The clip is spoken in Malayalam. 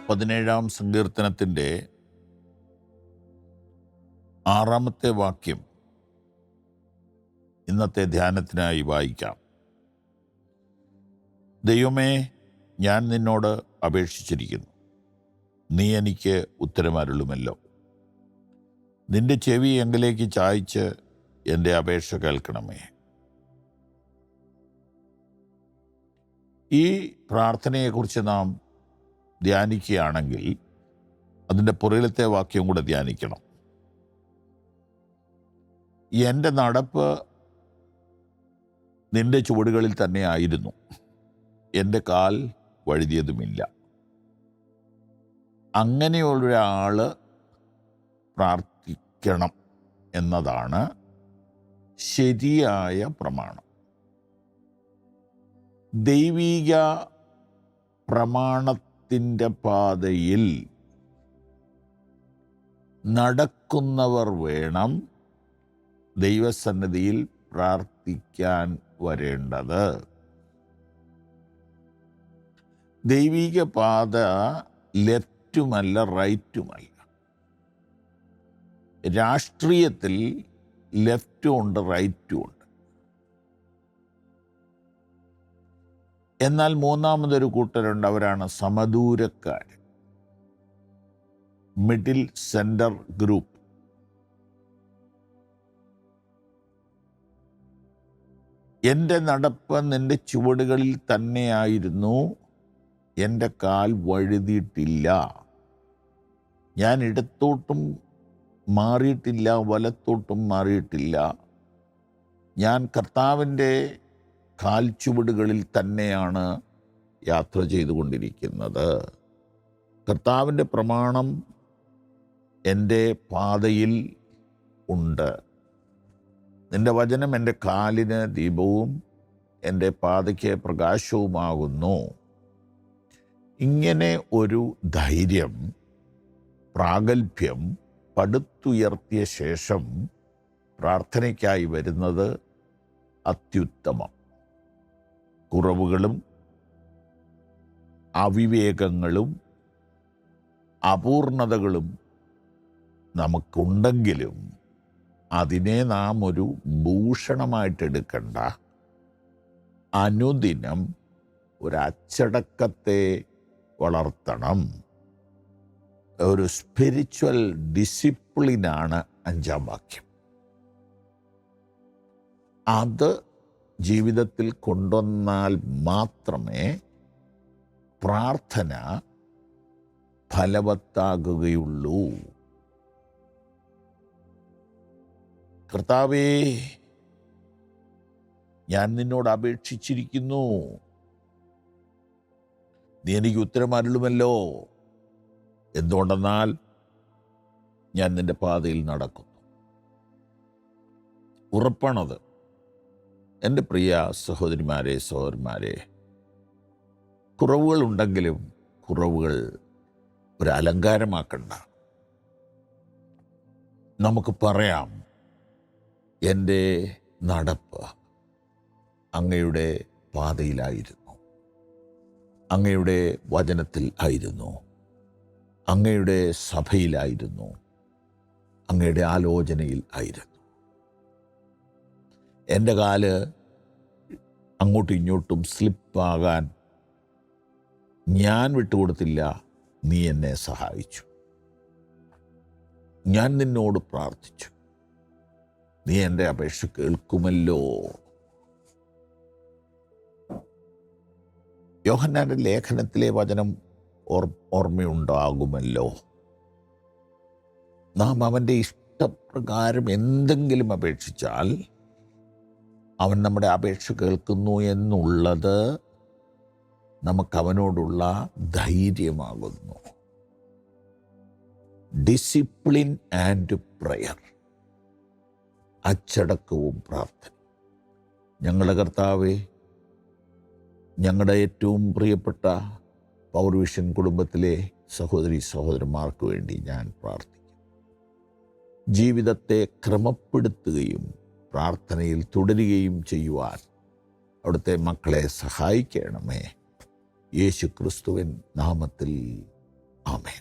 17-ാം സങ്കീർത്തനത്തിൻ്റെ 6-ാമത്തെ വാക്യം ഇന്നത്തെ ധ്യാനത്തിനായി വായിക്കാം. ദൈവമേ, ഞാൻ നിന്നോട് അപേക്ഷിച്ചിരിക്കുന്നു, നീ എനിക്ക് ഉത്തരമരുളുമല്ലോ. നിന്റെ ചെവി എങ്കിലേക്ക് ചായ്ച്ച് എൻ്റെ അപേക്ഷ കേൾക്കണമേ. ഈ പ്രാർത്ഥനയെക്കുറിച്ച് നാം ധ്യാനിക്കുകയാണെങ്കിൽ അതിൻ്റെ പുറകിലത്തെ വാക്യം കൂടെ ധ്യാനിക്കണം. എൻ്റെ നടപ്പ് നിന്റെ ചുവടുകളിൽ തന്നെ ആയിരുന്നു, എൻ്റെ കാൽ വഴുതിയതുമില്ല. അങ്ങനെയൊരാൾ പ്രാർത്ഥിക്കണം എന്നതാണ് ശരിയായ പ്രമാണം. ദൈവിക പ്രമാണത്തിൻ്റെ പാതയിൽ നടക്കുന്നവർ വേണം ദൈവസന്നിധിയിൽ പ്രാർത്ഥിക്കാൻ വരേണ്ടത്. ദൈവിക പാത ലെഫ്റ്റുമല്ല റൈറ്റുമല്ല. രാഷ്ട്രീയത്തിൽ ലെഫ്റ്റും ഉണ്ട് റൈറ്റും ഉണ്ട്. എന്നാൽ മൂന്നാമതൊരു കൂട്ടരുണ്ട്, അവരാണ് സമദൂരക്കാർ, മിഡിൽ സെൻറ്റർ ഗ്രൂപ്പ്. എൻ്റെ നടപ്പ് നിൻ്റെ ചുവടുകളിൽ തന്നെയായിരുന്നു, എൻ്റെ കാൽ വഴുതിയിട്ടില്ല. ഞാൻ ഇടത്തോട്ടും മാറിയിട്ടില്ല, വലത്തോട്ടും മാറിയിട്ടില്ല. ഞാൻ കർത്താവിൻ്റെ കാൽച്ചുവടുകളിൽ തന്നെയാണ് യാത്ര ചെയ്തുകൊണ്ടിരിക്കുന്നത്. കർത്താവിൻ്റെ പ്രമാണം എൻ്റെ പാതയിൽ ഉണ്ട്. നിൻ്റെ വചനം എൻ്റെ കാലിന് ദീപവും എൻ്റെ പാതയ്ക്ക് പ്രകാശവുമാകുന്നു. ഇങ്ങനെ ഒരു ധൈര്യം, പ്രാഗൽഭ്യം പടുത്തുയർത്തിയ ശേഷം പ്രാർത്ഥനയ്ക്കായി വരുന്നത് അത്യുത്തമം. കുറവുകളും അവിവേകങ്ങളും അപൂർണതകളും നമുക്കുണ്ടെങ്കിലും അതിനെ നാം ഒരു ഭൂഷണമായിട്ടെടുക്കണ്ട. അനുദിനം ഒരു അച്ചടക്കത്തെ വളർത്തണം. ഒരു സ്പിരിച്വൽ ഡിസിപ്ലിനാണ് 5-ാം വാക്യം. അത് ജീവിതത്തിൽ കൊണ്ടുവന്നാൽ മാത്രമേ പ്രാർത്ഥന ഫലവത്താകുകയുള്ളൂ. കർത്താവേ, ഞാൻ നിന്നോട് അപേക്ഷിച്ചിരിക്കുന്നു, നീ എനിക്ക് ഉത്തരമരുളുമല്ലോ. എന്തുകൊണ്ടെന്നാൽ ഞാൻ നിന്റെ പാതയിൽ നടക്കുന്നു. ഉറപ്പാണത്. എൻ്റെ പ്രിയ സഹോദരിമാരെ, സഹോദരന്മാരെ, കുറവുകളുണ്ടെങ്കിലും കുറവുകൾ ഒരു അലങ്കാരമാക്കണ്ട. നമുക്ക് പറയാം, എൻ്റെ നടപ്പ് അങ്ങയുടെ പാതയിലായിരുന്നു, അങ്ങയുടെ വചനത്തിൽ ആയിരുന്നു, അങ്ങയുടെ സഭയിലായിരുന്നു, അങ്ങയുടെ ആലോചനയിൽ ആയിരുന്നു. എൻ്റെ കാല് അങ്ങോട്ടും ഇങ്ങോട്ടും സ്ലിപ്പാകാൻ ഞാൻ വിട്ടുകൊടുത്തില്ല. നീ എന്നെ സഹായിച്ചു. ഞാൻ നിന്നോട് പ്രാർത്ഥിച്ചു, നീ എൻ്റെ അപേക്ഷ കേൾക്കുമല്ലോ. യോഹന്നാന്റെ ലേഖനത്തിലെ വചനം ഓർമ്മയുണ്ടാകുമല്ലോ. നാം അവൻ്റെ ഇഷ്ടപ്രകാരം എന്തെങ്കിലും അപേക്ഷിച്ചാൽ അവൻ നമ്മുടെ അപേക്ഷ കേൾക്കുന്നു എന്നുള്ളത് നമുക്കവനോടുള്ള ധൈര്യമാകുന്നു. ഡിസിപ്ലിൻ ആൻഡ് പ്രയർ, അച്ചടക്കവും പ്രാർത്ഥന. ഞങ്ങളുടെ കർത്താവേ, ഞങ്ങളുടെ ഏറ്റവും പ്രിയപ്പെട്ട പവർ വിഷൻ കുടുംബത്തിലെ സഹോദരി സഹോദരന്മാർക്ക് വേണ്ടി ഞാൻ പ്രാർത്ഥിക്കും. ജീവിതത്തെ ക്രമപ്പെടുത്തുകയും പ്രാർത്ഥനയിൽ തുടരുകയും ചെയ്യുവാൻ അവിടുത്തെ മക്കളെ സഹായിക്കണമേ. യേശു ക്രിസ്തുവിൻ നാമത്തിൽ ആമേൻ.